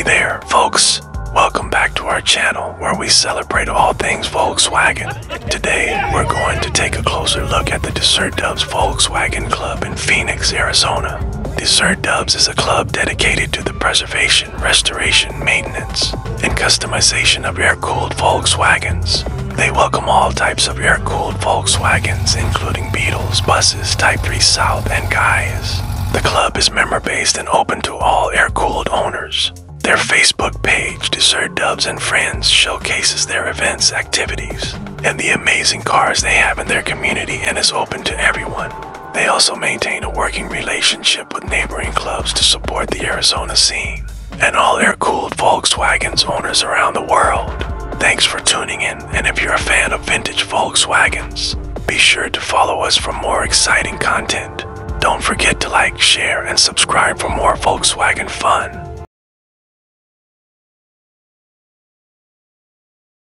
there, folks. Welcome back to our channel where we celebrate all things Volkswagen. Today, we're going to take a closer look at the Dessert Dubs Volkswagen Club in Phoenix, Arizona. Dessert Dubs is a club dedicated to the preservation, restoration, maintenance, and customization of air-cooled Volkswagens. They welcome all types of air-cooled Volkswagens, including Beetles, buses, Type 3 South, and Guys. The club is member-based and open to all air-cooled owners. Their Facebook page, Dessert Dubs and Friends, showcases their events, activities, and the amazing cars they have in their community and is open to everyone. They also maintain a working relationship with neighboring clubs to support the Arizona scene and all air-cooled Volkswagens owners around the world. Thanks for tuning in, and if you're a fan of vintage Volkswagens, be sure to follow us for more exciting content. Don't forget to like, share, and subscribe for more Volkswagen fun.